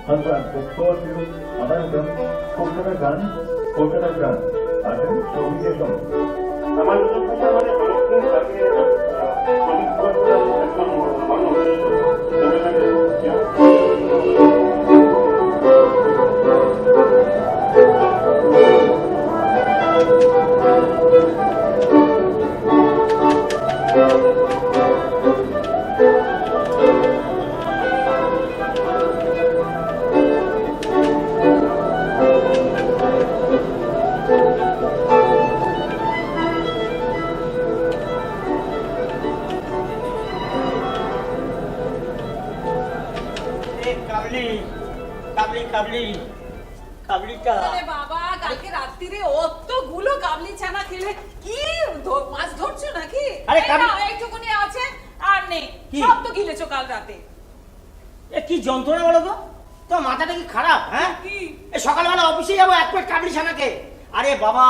San Francisco to America, Kolkata গান আসেন সঙ্গীতের সঙ্গে আমার বাবা কালকে রাত্রিরে অতগুলো কাবলি ছানা খেলে কি মাছ ধরছো নাকি? এইটুকুনি আছে আর নেই, সব তো গিলেছো কাল রাতে। কি যন্ত্রণা বলো তো, তোমার মাথাটা কি খারাপ? হ্যাঁ, সকালবেলা অফিসে যাবো এক প্লেট কাবলি ছানাকে। আরে বাবা,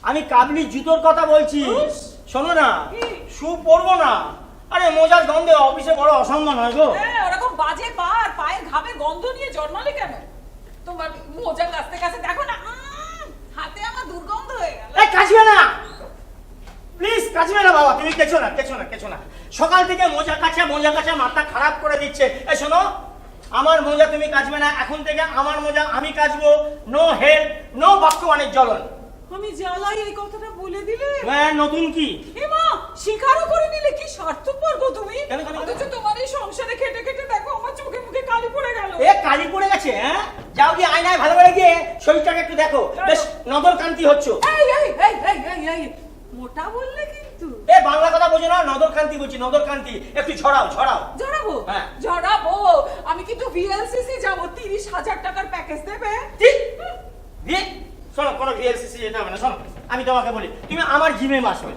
আমি কাবলি জুতোর কথা বলছি, শোনো না, শু পরবো না। আরে মোজার গন্ধে অফিসে বড় অসম্মান হয় গো। ওরকম বাজে পায়ের ঘামের গন্ধ নিয়ে জন্মালে কেন? তোমার মোজা কাছতে কাছে দেখো না, হাতে আমার দুর্গন্ধ হয়ে গেল। কাছবে না প্লিজ, কাছবে না বাবা, তুমি কেছো না। সকাল থেকে মোজা কাছা মাথা খারাপ করে দিচ্ছে। এই শোনো, আমার মোজা তুমি কাছবে না, এখন থেকে আমার মোজা আমি কাচবো। নো হেল্প, নো বাক্যবাণের জ্বলন। আমি জ্বালাই এই কথাটা বলে দিলে? হ্যাঁ, নতুন কি মা স্বীকারও করে নিলে? কি স্বার্থপর গো তুমি। অথচ তোমার এই সংসারে খেটে খেটে দেখো আমার চোখে মুখে কালি পড়ে গেল। কালি পড়ে গেছে? হ্যাঁ, যাও গিয়ে আয়নায় ভালো করে গিয়ে শরীরটাকে একটু দেখো, বেশ নদর কান্তি হচ্ছ। এই মোটা বললে কিন্তু। বাংলা কথা বোঝো না? নদর কান্তি বলছি, নদর কান্তি। একটু ঝরাবো। হ্যাঁ ঝরাবো। আমি কিন্তু ভিএলসিসি যাবো, 30,000 টাকার প্যাকেজ দেবে? ঠিক। শোনো, কোনো ভিএলসিসি যেতে হবে না। শোনো, আমি তোমাকে বলি, তুমি আমার জিমে আসবে।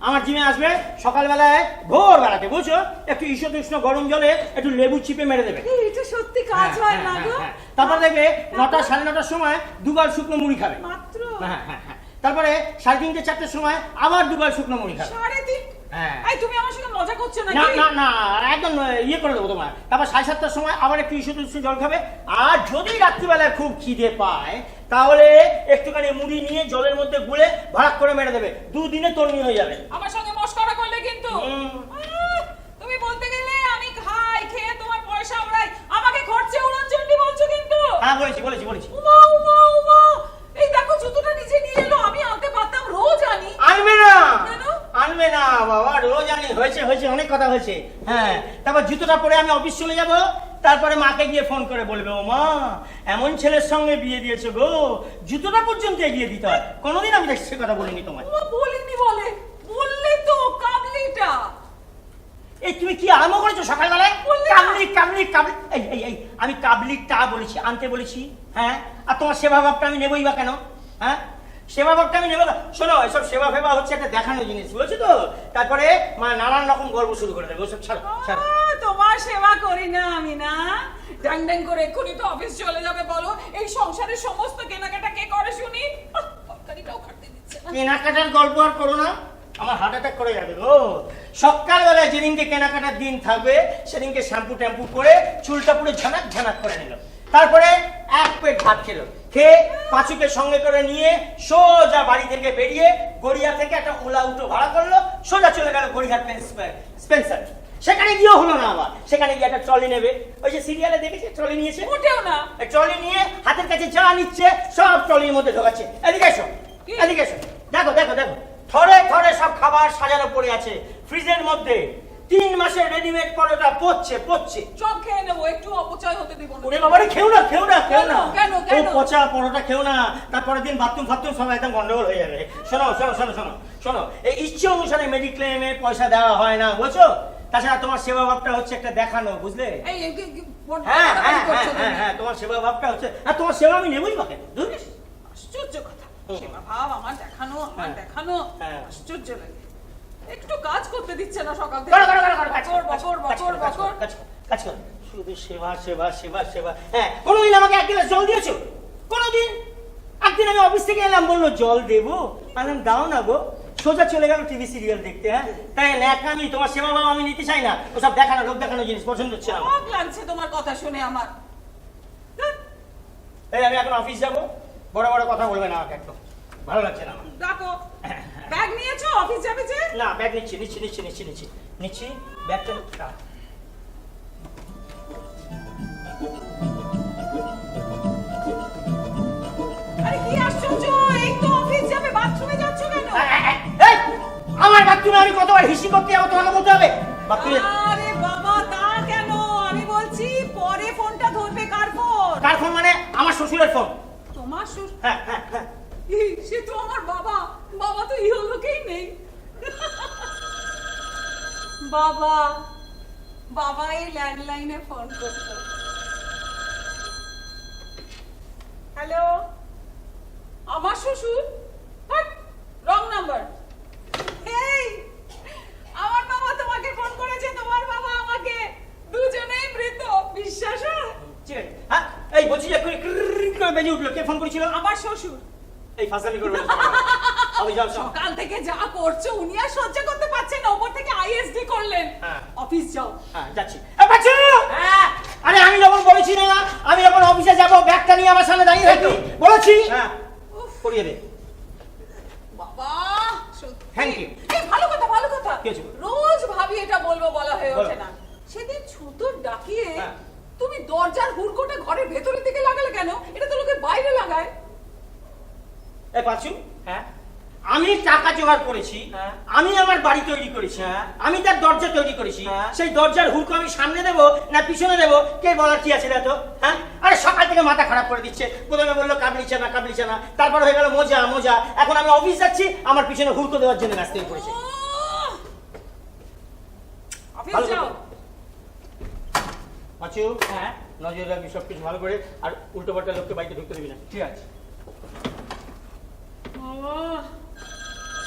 আমার জিমে আসবে সকালবেলায় ভোরবেলাতে, বুঝছো? একটু ঈষৎ গরম জলে একটু লেবু চিপে মেরে দেবে। এটা সত্যি কাজ হয় না গো। তারপর দেখবে 9টা 9:30টার সময় দুবার শুকনো মুড়ি খাবে মাত্র। তারপরে 3:30 4টের সময় আবার দুবার শুকনো মুড়ি খাবে। 3:30? এই তুমি আমার সঙ্গে মজা করছো নাকি? না, একদম ইয়ে করে দেবো তোমার। তারপর 7:30টার সময় আবার একটু ঈষৎ জল খাবে। আর যদি রাত্রিবেলায় খুব খিদে পায় তাহলে একটুখানি মুড়ি নিয়ে জলের মধ্যে গুলে ভাড়া করে মেরে দেবে। 2 দিনে তরুণী হয়ে যাবে। আমার সঙ্গে মস্করা করলে কিন্তু। তুমি বলতে গেলে আমি খাই, খেয়ে তোমার পয়সা উড়াই, আমাকে খরচে উড়নচণ্ডী বলছো কিন্তু। হ্যাঁ, বলেছি। উমা এই দেখো জুতোটা নিজে নিয়ে এলো, আমি আনতে পারতাম, রোজ আনি। আনবে না বাবা, রোজ আনি। হয়েছে, অনেক কথা হয়েছে। হ্যাঁ, তারপর জুতোটা পরে আমি অফিস চলে যাব। তারপরে মাকে গিয়ে ফোন করে বলবে, ও মা, এমন ছেলের সঙ্গে বিয়ে দিয়েছো গো, জুতোটা পর্যন্ত এগিয়ে দিতে হয়। কোনোদিন আমি সে কথা বলিনি তোমায়। বলিনি বললে তো কাবলিটা। তুমি কি আরম্ভ করেছো সকালবেলায়? কাবলি। এই আমি কাবলিটা বলেছি, আনতে বলেছি। হ্যাঁ, আর তোমার সেবা ভাবটা আমি নেবই বা কেন? হ্যাঁ, সেবা ভাবটা আমি নেবো। শোনো, এসব সেবা ফেবা হচ্ছে একটা দেখানো জিনিস, বুঝেছো তো? তারপরে নানান রকম গল্প শুরু করে দেবে। ওসব ছাড়ো। তোমার সেবা করি না আমি, না? ড্যাং করে এক্ষুনি তো অফিস চলে যাবে। বলো, এই সংসারের সমস্ত কেনাকাটা কে করে শুনি? তরকারিটাও খাটতে দিচ্ছে না। কেনাকাটার গল্প আর করো না, আমার হার্ট অ্যাটাক করে যাবে গো। সকালবেলায় যেদিনকে কেনাকাটার দিন থাকবে সেদিনকে শ্যাম্পু ট্যাম্পু করে চুলটা পুরো ঝানাক করে নিল। তারপরে এক পেট ভাত খেয়ে পাঁচুকে সঙ্গে করে নিয়ে সোজা বাড়ি থেকে বেরিয়ে গড়িয়া থেকে একটা ওলা উটো ভাড়া করলো, সোজা চলে গেল গড়িয়ার স্পেন্সার। সেখানে গিয়েও হলো না, আবার সেখানে গিয়ে একটা ট্রলি নেবে। ওই যে সিরিয়ালে দেখেছে, ট্রলি নিয়েছে। মোটেও না। ট্রলি নিয়ে হাতের কাছে যা নিচ্ছে সব ট্রলির মধ্যে ঢোকাচ্ছে। এদিকে এসো। দেখো থরে সব খাবার সাজানো পড়ে আছে ফ্রিজের মধ্যে। 3 মাসের রেডিমেড পরোটা পচছে। সব খেয়ে নেবো, একটু অপচয় হতে দিব না। ওরে বাবারে, খেও না। কেন? পচা পরোটা খেও না, তারপরের দিন বাথরুম সব একদম গন্ডগোল হয়ে যাবে। শোনো, এই ইচ্ছে অনুসারে মেডিক্লেমে পয়সা দেওয়া হয় না, বুঝছো? তাছাড়া তোমার সেবা ভাবটা হচ্ছে একটা দেখানো, বুঝলে? হ্যাঁ, তোমার সেবা ভাবটা হচ্ছে, আর তোমার সেবা আমি নেবই বা কেন? আশ্চর্য কথা। সেবা ভাব আমার দেখানো। আশ্চর্য লাগে। একটু কাজ করতে দিচ্ছে না সকাল থেকে। বকর। শুধু সেবা। হ্যাঁ, কোনোদিন আমাকে 1 গ্লাস জল দিয়েছো? কোনোদিন? একদিন আমি অফিস থেকে এলাম, বললো জল দেবো, দাও না গো। সোজা চলে গেল টিভি সিরিয়াল দেখতে। হ্যাঁ, তাই ন্যাকামি তোমার সেবা বাবা আমি নিতে চাই না, ওসব দেখানো লোক দেখানো জিনিস পছন্দ হচ্ছে না আমার। অবাক লাগছে তোমার কথা শুনে আমার। এই আমি এখন অফিস যাব, বড় বড় কথা বলবে না আমাকে, একদম ভালো লাগছে না আমার। রাখো, ব্যাগ নিয়েছো, অফিস যাবে যে? না, ব্যাগ নিচ্ছি ব্যাগটা। আরে কি আশ্চর্য, এই তো অফিস যাবে, বাথরুমে যাচ্ছ কেন? এই, আমার বাথরুমে আমি কতবার হিসি করতে যাবো তোমাকে বলতে হবে? বাথরুমে আরে বাবা, তা কেন? আমি বলছি পরে ফোনটা ধরবে। কার ফোন? কার ফোন মানে? আমার শ্বশুরের ফোন। তোমার শ্বশুর? হ্যাঁ, সে তো আমার বাবা। বাবা তো ইহলোকেই নেই। বাবা এই ল্যান্ডলাইনে ফোন করতো। হ্যালো, আমার শ্বশুর? Wrong number. এই, আমার বাবা তোমাকে ফোন করেছে, তোমার বাবা আমাকে। দুজনেই মৃত, বিশ্বাস হয়? ঠিক আছে। হ্যাঁ, এই বলছি যে বেজে উঠলো, কে ফোন করেছিল? আমার শ্বশুর। এই ফাজলামি করবে না। আমি যাও, সকাল থেকে যা করছো উনি আর সহ্য করতে পারছেন না, উপর থেকে আইএসডি করলেন। হ্যাঁ। অফিস যাও। হ্যাঁ, যাচ্ছি। বাচ্চু! হ্যাঁ, আরে আমি যখন বলেছি না আমি যখন অফিসে যাব ব্যাগটা নিয়ে আমার সামনে দাঁড়িয়ে থাকবি বলেছি। হ্যাঁ, করিয়ে দে। বাবা, সত্যি। Thank you. এই ভালো কথা। কি হয়েছে? রোজ ভাবি এটা বলবো, বলা হয়ে বলো। ওঠে না। সেদিন ছুতোর ডাকিয়ে হ্যাঁ। তুমি দরজার হুড়কোটা ঘরের ভেতরের দিকে লাগালে কেন? এটা তো লোকে বাইরে লাগায়। এই পাঁচু, হ্যাঁ, আমি টাকা জোগাড় করেছি, আমি আমার বাড়ি তৈরি করেছি, আমি তার দরজা তৈরি করেছি, সেই দরজার হুড়কো আমি সামনে দেবো না পিছনে দেবো কে বলার কি আছে তো? হ্যাঁ, আরে সকাল থেকে মাথা খারাপ করে দিচ্ছে। প্রথমে বললো কাবলি চানা, তারপর হয়ে গেল মোজা। এখন আমি অফিস যাচ্ছি, আমার পিছনে হুড়কো দেওয়ার জন্য ব্যস্ত হয়ে পড়েছে। অফিস ভালো যাও। কথা। পাঁচু, হ্যাঁ, নজর রাখবি সবকিছু ভালো করে, আর উল্টো পাল্টা লোককে বাড়িতে ঢুকতে দিবি না। ঠিক আছে?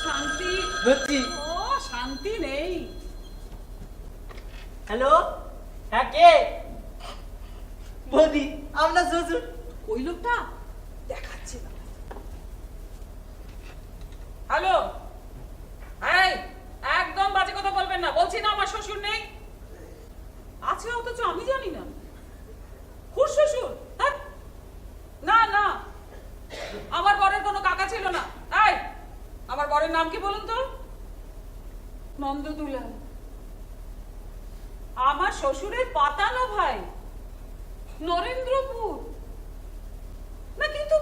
শান্তি। শান্তি নেই। হ্যালো, হ্যাঁ, কে? বৌদি, আপনার শ্বশুর। ওই লোকটা দেখাচ্ছে না। হ্যালো, এই একদম বাজে কথা বলবেন না। বলছি না আমার শ্বশুর নেই। আছে অথচ আমি জানি না। খুব শ্বশুর? হ্যাঁ, না, আমার বরের কোনো কাকা ছিল না। এই, আমার বরের নাম কি বলুন তো? নন্দদুলাল। আমার শ্বশুরের পাতানো ভাই নরেন্দ্রপুর। না কিন্তু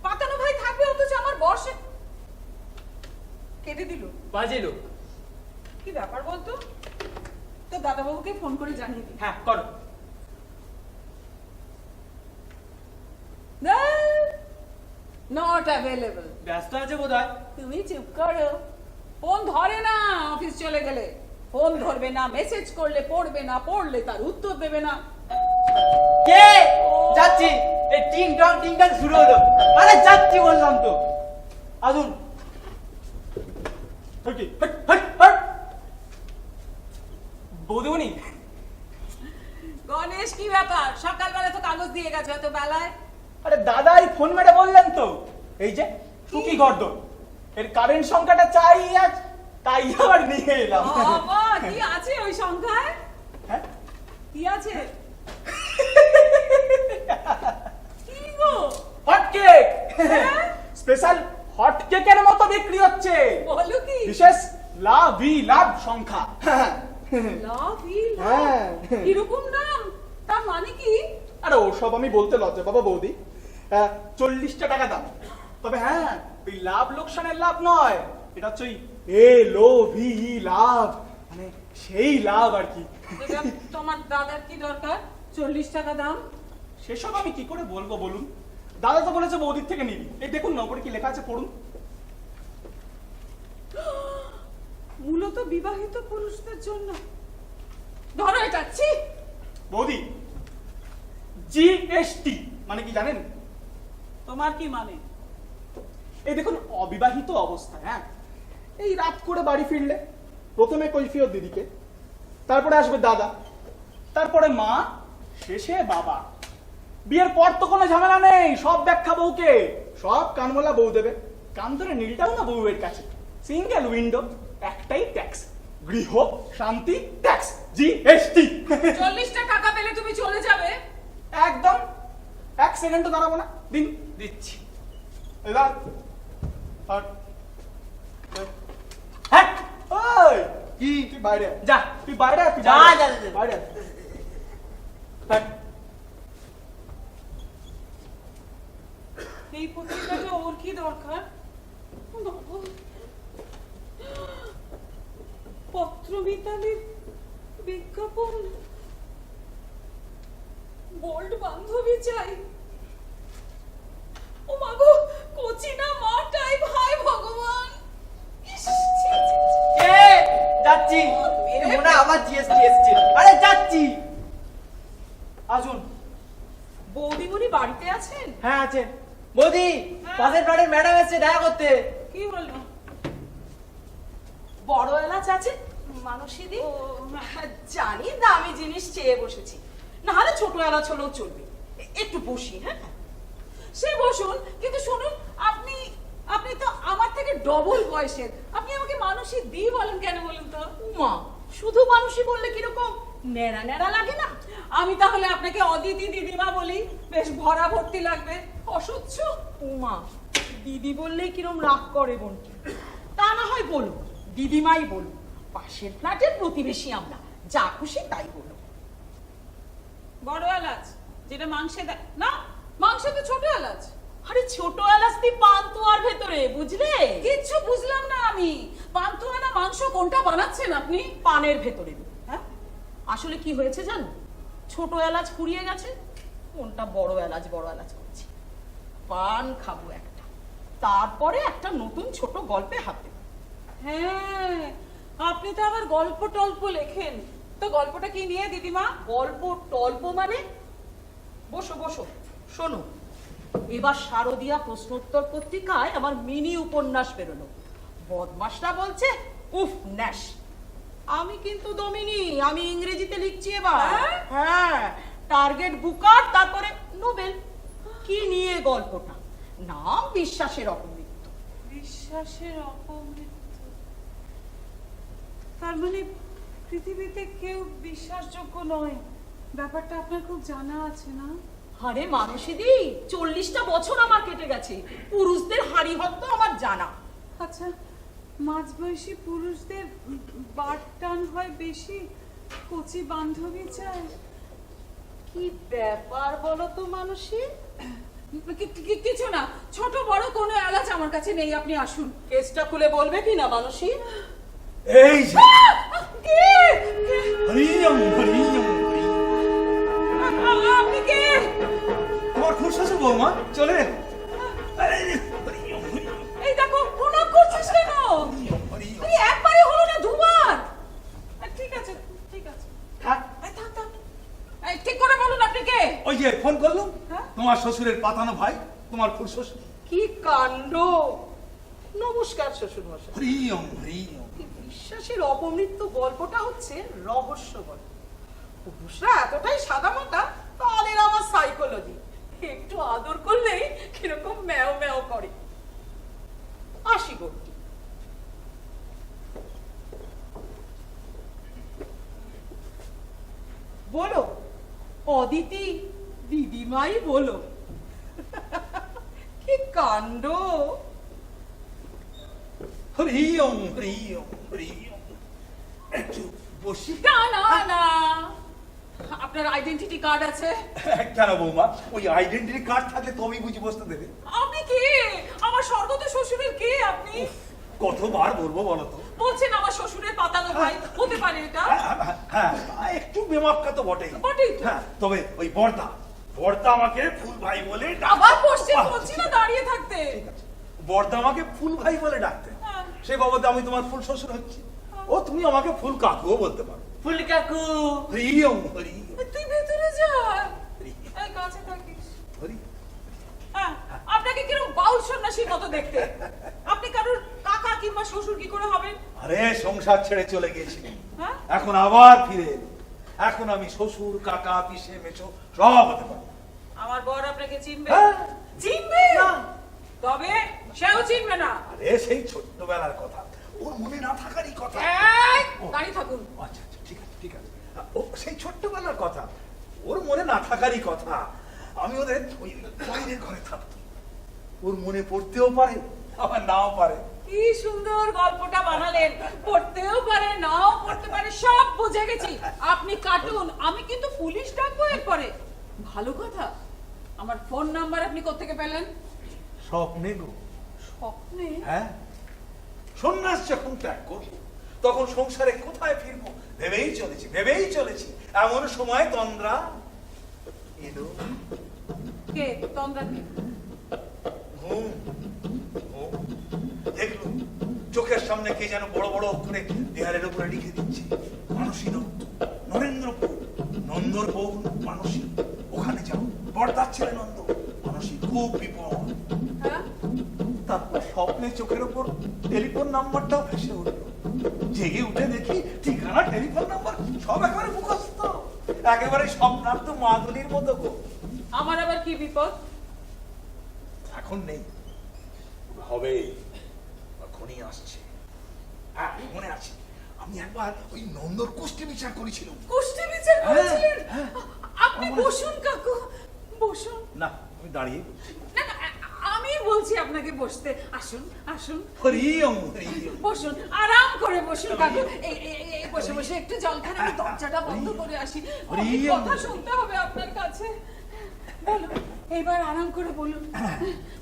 পাতানো ভাই থাকবে অথচ আমার বর্ষে কেটে দিল। বাজে লোক। কি ব্যাপার বলতো? তো দাদাবাবুকে ফোন করে জানিয়ে দিই। হ্যাঁ, করো। Not available. ব্যস্ত আছে বোধহয়। তুমি চুপ করো। ফোন ধরে না অফিস চলে গেলে। ফোন ধরবে না, মেসেজ করলে পড়বে না, পড়লে তার উত্তর দেবে না। কে? যাচ্ছি। এই টিং টং শুরু হলো। আরে যাচ্ছি বললাম তো। আসুন। বৌদিমণি, গণেশ, কি ব্যাপার? সকালবেলা তো কাগজ দিয়ে গেছে, এত বেলায়? আরে দাদা এই ফোন মেরে বললেন তো, এই যে টুকি গর্দন এর কারেন্ট সংখ্যাটা চাই আজ, তাই আবার নিয়ে এলাম। বাবা, কি আছে ওই সংখ্যায়? হ্যাঁ? কি আছে? কি গো? Hot cake. হ্যাঁ? স্পেশাল হট কেকের মতো বিক্রি হচ্ছে। বলো কি? বিশেষ লাভ সংখ্যা। লাভ ই লাভ। হ্যাঁ। এরকম নাম, তার মানে কি? আরে ওসব আমি বলতে লজ্জা বাবা বৌদি। 40টা টাকা দাম। তবে হ্যাঁ, ওই লাভ লোকসানের লাভ নয়, এটা হচ্ছে লাভ, মানে সেই লাভ আর কি। এটা তোমার দাদার কি দরকার? 40 টাকা দাম। সেসব আমি কি করে বলবো বলুন? দাদা তো বলেছে বৌদির থেকে নিবি। এই দেখুন না উপরে কি লেখা আছে, পড়ুন। মূলত বিবাহিত পুরুষদের জন্য। ধরো এটা। ছি বৌদি, জিএসটি মানে কি জানেন? তোমার কি মানে? এই দেখুন, অবিবাহিত অবস্থায়, হ্যাঁ, এই রাত করে বাড়ি ফিরলে প্রথমে কৈফিয়ত দিদিকে, তারপরে আসবে দাদা, তারপরে মা, শেষে বাবা। বিয়ের পর তো কোনো ঝামেলা নেই, সব ব্যাখ্যা বউকে, সব কানমলা বউ দেবে। কান ধরে নীলটাও না বউয়ের কাছে। সিঙ্গেল উইন্ডো, একটাই ট্যাক্স, গৃহ শান্তি ট্যাক্স, জিএসটি। 40টা টাকা পেলে তুমি চলে যাবে? একদম, 1 সেকেন্ডও দাঁড়াবো না। দিন, দিচ্ছি। এবার আর হ্যাঁ ওই কি তুই বাইরে আয়। যা তুই বাইরে আয়, তুই যা, বাইরে যা, আয়, যা। বাইরে আয়। হ্যাঁ। এই পত্রিকাটা ওর কি দরকার? পত্রমিতালির বিজ্ঞাপন, বোল্ড বান্ধবী চাই। ও মাগো, কোচিনা মাটাই, ভাই ভগবান। ইস, ছি, ছি, ছি। কে যাচ্ছি? মনে হয় আবার জিএসটি এসছে। আরে যাচ্ছি। আসুন। বৌদিমণি বাড়িতে আছেন? হ্যাঁ আছে। বৌদি, পাশের বাড়ির ম্যাডাম এসছে দেখা করতে। কি বললো? বড় এলাচ আছে মানসীদি? ও, জানি দামি জিনিস চেয়ে বসেছি, না হলে ছোট এলাচ হলেও চলবে। একটু বসি। হ্যাঁ, সে বসুন, কিন্তু শুনুন, আপনি আপনি তো আমার থেকে ডবল বয়সের। আপনি আমাকে মানসী দি বলেন কেন বলুন তো? উমা, শুধু মানসী বললে কিরকম নেড়া নেড়া লাগে না? আমি তাহলে আপনাকে অদিতি দিদিমা বলি, বেশ ভরা ভর্তি লাগবে। অসহ্য। উমা, দিদি বললেই কিরম রাগ করে বোনটি। তা না হয় বলুন, দিদিমাই বলুন। পাশের ফ্ল্যাটের প্রতিবেশী আমরা, যা খুশি তাই বলুন। বড় এলাচ, যেটা মাংসে দেয় না, মাংসে তো ছোট এলাচ। আরে ছোট এলাচ দি পান্তুয়ার ভেতরে, বুঝলে? কিচ্ছু বুঝলাম না আমি। পান্তুয়া না মাংস, কোনটা বানাচ্ছেন আপনি? পানের ভেতরে। হ্যাঁ, আসলে কি হয়েছে জানো? ছোট এলাচ ফুরিয়ে গেছে, কোনটা বড় এলাচ করছি। পান খাবো একটা, তারপরে একটা নতুন ছোট গল্পে হাত দেব। হ্যাঁ, আপনি তো আবার গল্প টল্প লেখেন। তো গল্পটা কি নিয়ে দিদিমা? গল্প টল্প মানে? বসো বসো, শোনো। এবার শারদিয়া প্রশ্নোত্তর পত্রিকায় আমার মিনি উপন্যাস বেরোলো। বদমাসটা বলছে উফ ন্যাশ। আমি কিন্তু দমিনি, আমি ইংরেজিতে লিখছি এবার। হ্যাঁ? হ্যাঁ, টার্গেট বুকার, তারপরে নোবেল। কি নিয়ে গল্পটা? নাম বিশ্বাসের অপমৃত্যু। বিশ্বাসের অপমৃত্যু। তার মানে পৃথিবীতে কেউ বিশ্বাসযোগ্য নয়, ব্যাপারটা আপনার খুব জানা আছে না? আরে মানসীদি, 40টা বছর আমার কেটে গেছে, পুরুষদের হাড়ি হত আমার জানা। আচ্ছা, মাঝবয়সী পুরুষদের বারটান হয় বেশি, কচি বান্ধবী চায়। কি ব্যাপার বলো তো মানসী? কিছু না, ছোট বড় কোনো এলাচ আমার কাছে নেই, আপনি আসুন। কেসটা খুলে বলবে কি না মানসী? এই যে কে? হরিয়ম হরিয়ম হরিয়ম। আপনি কে? তোমার খুব শ্বশুর বৌমা, চলে এলো। আরে, হরিয়ম হরিয়ম এই দেখো, প্রণাম করছিস কেন? হরিয়ম। তুই একবারে হলো না, দুবার। ঠিক আছে, ঠিক আছে। থাক। এই থাক, থাক। এই ঠিক করে বলুন আপনি কে? ওই যে ফোন করলাম, হ্যাঁ? তোমার শ্বশুরের পাতানো ভাই, তোমার খুব শ্বশুর। কি কাণ্ড! নমস্কার শ্বশুর মশাই। হরিয়ম হরিয়ম। বিশ্বাসের অপমৃত্যু গল্পটা হচ্ছে রহস্য গল্প। পুরুষরা এতটাই সাদামাটা, তাদের আমার সাইকোলজি। একটু আদর করলেই কিরকম ম্যাও ম্যাও করে। আসি গল্প। বলো অদিতি দিদিমাই বলো। কি কাণ্ড! হরিয়ম হরিয়ম হরিয়ম। একটু বসি। না না না, আপনার আইডেন্টিটি কার্ড আছে? কেন বৌমা, ওই আইডেন্টিটি কার্ড থাকলে তুমি বুঝি বসতে দেবে? আপনি কে? আমার স্বর্গত শ্বশুরের কে আপনি? কতবার বলবো বলো তো? বলছেন আমার শ্বশুরের পাতানো ভাই, হতে পারে এটা? হ্যাঁ, একটু বেমাক্কা তো বটেই। বটেই তো। হ্যাঁ, তবে ওই বর্দা আমাকে ফুল ভাই বলে আবার বসছে, বলছি না দাঁড়িয়ে থাকতে। ঠিক আছে, বর্দা আমাকে ফুল ভাই বলে ডাকতে, হ্যাঁ। সে বাবদে আমি তোমার ফুল শ্বশুর হচ্ছি। ও তুমি আমাকে ফুল কাকুও বলতে পারো। ফুল কাকু। হরিয়ম হরিয়ম তুই ভেতরে যা, এই কাছে থাকিস। হরি। হ্যাঁ, আপনাকে কিরকম বাউল সন্ন্যাসীর মতো দেখতে। আপনি কারোর কাকা কিংবা শ্বশুর কি করে হবেন? আরে সংসার ছেড়ে চলে গিয়েছিলাম, হ্যাঁ? এখন আবার ফিরে এলি। এখন আমি শ্বশুর কাকা পিসে মেছো সব হতে পারি। আমার বর আপনাকে চিনবে? হ্যাঁ। চিনবে? না। তবে সেও চিনবে না। আরে সেই ছোট্টবেলার কথা, ওর মনে না থাকারই কথা। এই, দাঁড়িয়ে থাকুন। আচ্ছা আচ্ছা, ঠিক আছে ঠিক আছে। ও সেই ছোট্টবেলার কথা, ওর মনে না থাকারই কথা। আমি ওদের ওই বাইরের ঘরে থাকতাম, ওর মনে পড়তেও পারে আবার নাও পারে। কি সুন্দর গল্পটা বানালেন, পড়তেও পারে নাও পড়তে পারে, সব বুঝে গেছি। আপনি কাটুন, আমি কিন্তু পুলিশ ডাকবো এরপরে। ভালো কথা, আমার ফোন নাম্বার আপনি কোত্থেকে পেলেন? স্বপ্নে গো। স্বপ্নে? হ্যাঁ, সন্ন্যাস যখন ত্যাগ করবো তখন সংসারে কোথায় ফিরবো ভেবেই চলেছি। এমন সময় তন্দ্রা এলো। কে তন্দ্রা? কে? ঘুম ঘুম দেখলো চোখের সামনে কে যেন বড় বড় অক্ষরে দেয়ালের উপরে লিখে দিচ্ছে, মানসী দত্ত, নরেন্দ্রপুর, নন্দর বউ মানসী, ওখানে যাও, বরদার ছেলে নন্দ, মানসী খুব বিপদ। হ্যাঁ, তারপর স্বপ্নে চোখের উপর টেলিফোন নাম্বারটাও ভেসে উঠল। জেগে উঠে দেখি ঠিকানা, টেলিফোন নাম্বার সব একেবারে মুখস্থ, একেবারে স্বপ্নার্থ মাধুরীর মতো গো। আমার আবার কি বিপদ? এখন নেই, হবে, এখনই আসছে। হ্যাঁ, মনে আছে, আমি একবার ওই নন্দর কুষ্টি বিচার করেছিলাম। কুষ্টি বিচার করেছিলেন? হ্যাঁ, আপনি বসুন কাকু, বসুন। না, আমি দাঁড়িয়ে না না, আমি বলছি আপনাকে বসতে। আসুন আসুন, হরিওম হরিওম। বসুন, আরাম করে বসুন কাকু। এই বসে বসে একটু জল খান, আমি দরজাটা বন্ধ করে আসি। অনেক কথা শুনতে হবে আপনার কাছে। বলুন, এবার আরাম করে বলুন।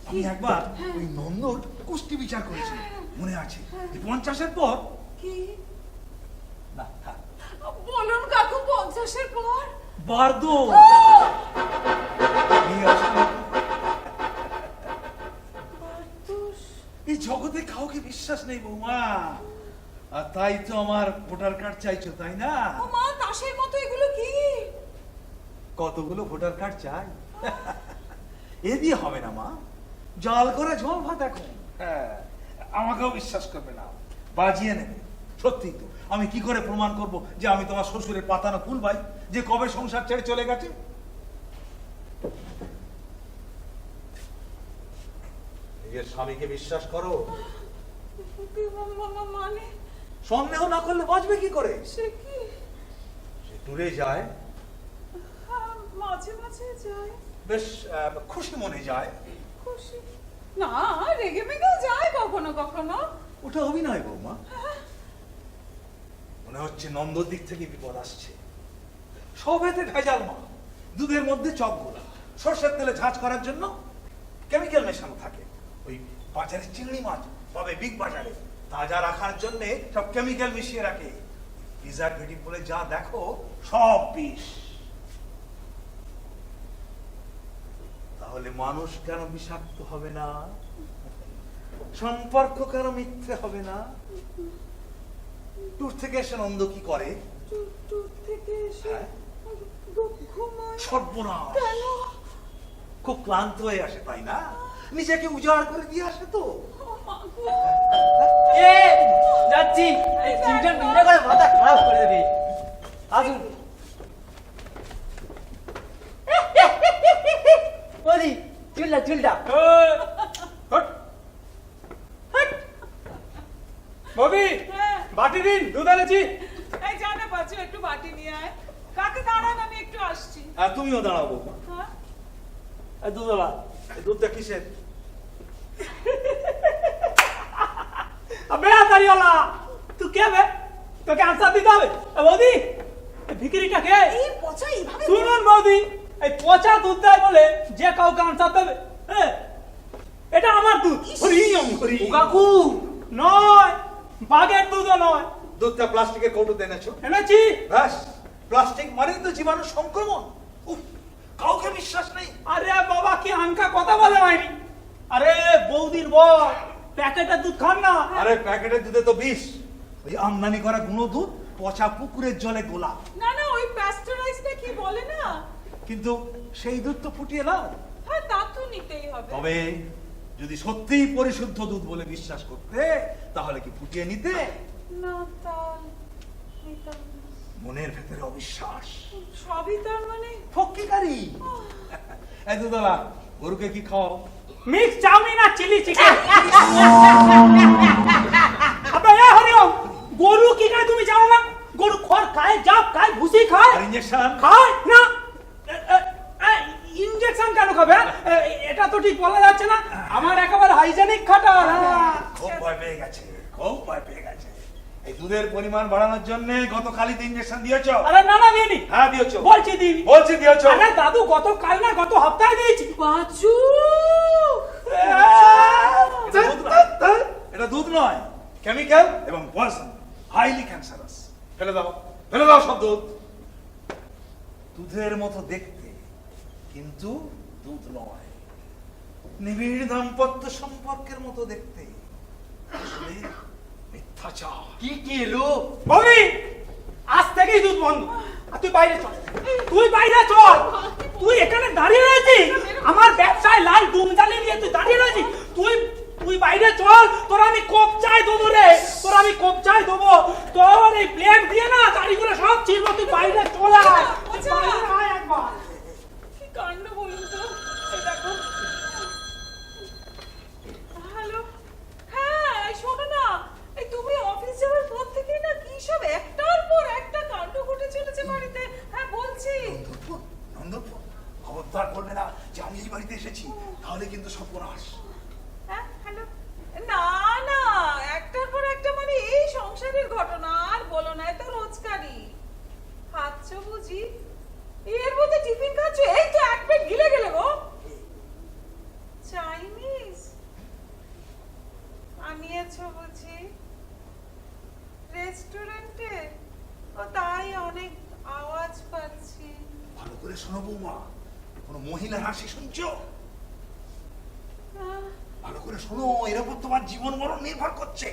আমি একবার ওই নন্দর কুষ্টি বিচার করেছিলাম, মনে আছে, 50-এর পর। কি না, থাক। বলুন কাকু, 50-এর পর? বারদো এই জগতে কাউকে বিশ্বাস নেই বৌমা, আর তাই তো আমার ভোটার কার্ড চাইছো, তাই না? ও মা, তাসের মতো এগুলো কি? কতগুলো ভোটার কার্ড চাই? এ দিয়ে হবে না মা, জাল করে ঝোল ভাত এখন। হ্যাঁ, আমাকেও বিশ্বাস করবে না, বাজিয়ে নেবে। সত্যি তো, আমি কি করে প্রমাণ করব যে আমি তোমার শ্বশুরের পাতানো ফুল ভাই, যে কবে সংসার ছেড়ে চলে গেছে? নিজের স্বামীকে বিশ্বাস করো। মানে সন্দেহ না করলে বাঁচবে কি করে? সে কি? সে ট্যুরে যায়, মাঝে মাঝে যায়, বেশ খুশি মনে যায়। খুশি না, রেগে মেগেও যায় কখনো কখনো। ওটা অভিনয় বৌমা। মনে হচ্ছে নন্দর দিক থেকে বিপদ আসছে। সব এতে ভেজাল মা, দুধের মধ্যে চক গোলা, সর্ষের তেলে ঝাঁজ করার জন্য কেমিক্যাল মেশানো থাকে। ওই বাজারে চিংড়ি মাছ পাবে বিগ বাজারে, তাজা রাখার জন্য সব কেমিক্যাল মিশিয়ে রাখে। প্রিজারভেটিভ বলে যা দেখো সব বিষ। তাহলে মানুষ কেন বিষাক্ত হবে না? সম্পর্ক কেন মিথ্যে হবে না? ট্যুর থেকে এসে নন্দ কি করে? ট্যুর থেকে এসে হ্যাঁ। ঘুমায়। সর্বনাশ, কেন? খুব ক্লান্ত হয়ে আসে, তাই না? নিজেকে উজাড় করে দিয়ে আসে তো। এ যাচ্ছি, এই চিন্তা মিন্টা করে মাথা খারাপ করে দেবে। আসুন বলি, চুলটা চুলটা ববি, হ্যাঁ। বাটি দিন, দুধ এনেছি। এই জানা পাচ্ছ, একটু বাটি নিয়ে আয়। কাকে দাঁড়ান, আমি একটু আসছি। আর তুমিও দাঁড়াও বৌমা। হ্যাঁ, দুধওয়ালা, এই দুধটা কিসের? अबे तारीवाला, तू क्या बे? तो क्या आंसर দিতে হবে? বৌদি, এই ভিখারিটা কে? এই পচা এইভাবে শুনুন বৌদি, এই পচা দুধ দেয় বলে যে কাউকে আনসার দেবে, হ্যাঁ, এটা আমার দুধ। হরিওম হরিওম। ও কাকু, নয়, বাগের দুধও নয়। দুধটা প্লাস্টিকের কৌটোতে এনেছো? এনেছি। ব্যাস, প্লাস্টিক মানে তো জীবাণু সংক্রমণ। উফ, কাউকে বিশ্বাস নেই। আরে বাবা, কি আনকা কথা বলে হয়নি। আরে বৌদির বল, প্যাকেটের দুধ খান না। আরে প্যাকেটের দুধে তো বিষ, ওই আমদানি করা গুঁড়ো দুধ পচা পুকুরের জলে গোলা। না না, ওই প্যাস্টারাইজটা কি বলে না? কিন্তু সেই দুধ তো ফুটিয়ে নাও। হ্যাঁ, তা তো নিতেই হবে। তবে যদি সত্যিই পরিশুদ্ধ দুধ বলে বিশ্বাস করতে, তাহলে কি ফুটিয়ে নিতে? না, তা নিতাম না। মনের ভেতরে অবিশ্বাস, সবই তার মানে ফক্কিকারি। এই দুধওয়ালা, গরুকে কি খাও? মিক্স চাউমিন আর চিলি চিকেন। আপনার হরিওম, গরু কি খায় তুমি জানো না? গরু খড় খায়, জাপ খায়, ভুসি খায়, আর ইঞ্জেকশন খায় না। ইনজেকশন কেন খাবে? এটা তো ঠিক বলা যাচ্ছে না। আমার একেবারে হাইজেনিক খাটা। খুব ভয় পেয়ে গেছে, খুব ভয় পেয়ে গেছে। এই দুধের পরিমাণ বাড়ানোর জন্য গতকালই ইঞ্জেকশন দিয়েছো? আরে না না দিইনি। হ্যাঁ দিয়েছো। বলছি দিইনি। বলছি দিয়েছো। আরে দাদু গতকাল না গত সপ্তাহে দিয়েছি। বাজু এটা দুধ নয়, এটা দুধ নয়, কেমিক্যাল এবং পয়জন, হাইলি ক্যান্সারাস। ফেলে দাও, ফেলে দাও সব দুধ। দুধের মতো দেখতে কিন্তু দুধ নয়, নিবিড় দাম্পত্য সম্পর্কের মতো দেখতে, আসলে মিথ্যাচার। কি কি এলো? বলি আজ থেকেই দুধ বন্ধ। আর তুই বাইরে চল, তুই বাইরে চল। তুই এখানে দাঁড়িয়ে রয়েছিস, আমার ব্যবসায় লাল ডুম জ্বালিয়ে দিয়ে তুই দাঁড়িয়ে রয়েছিস। তুই বাইরে চল, তোর আমি কোপ চাই দেবো রে, তোর আমি কোপ চাই দেবো। তোর এই প্লেট দিয়ে না দাড়িগুলো সব ছিড়বো। তুই বাইরে চলে আয়, বাইরে আয় একবার। কি কাণ্ড বলুন তো। এই দেখো। হ্যালো, হ্যাঁ এই শোনো না, এই তুমি অফিস যাওয়ার পর থেকে না কি সব একটার পর একটা কাণ্ড ঘটে চলেছে বাড়িতে। হ্যাঁ বলছি। নন্দপুর, খবরদার বলবে না যে আমি এই বাড়িতে এসেছি, তাহলে কিন্তু সর্বনাশ। হ্যাঁ হ্যালো, না না একটার পর একটা মানে এই সংসারের ঘটনা আর বলো না, এত রোজকারই। খাচ্ছ বুঝি? এর মধ্যে টিফিন খাচ্ছ? এই তো এক প্লেট গিলে গেলে গো। চাইনিজ আনিয়েছো বুঝি রেস্টুরেন্টে? ও তাই অনেক আওয়াজ পাচ্ছি। ভালো করে শোনো বৌমা, কোনো মহিলার হাসি শুনছো? ভালো করে শোনো, এর উপর তোমার জীবন মরণ নির্ভর করছে।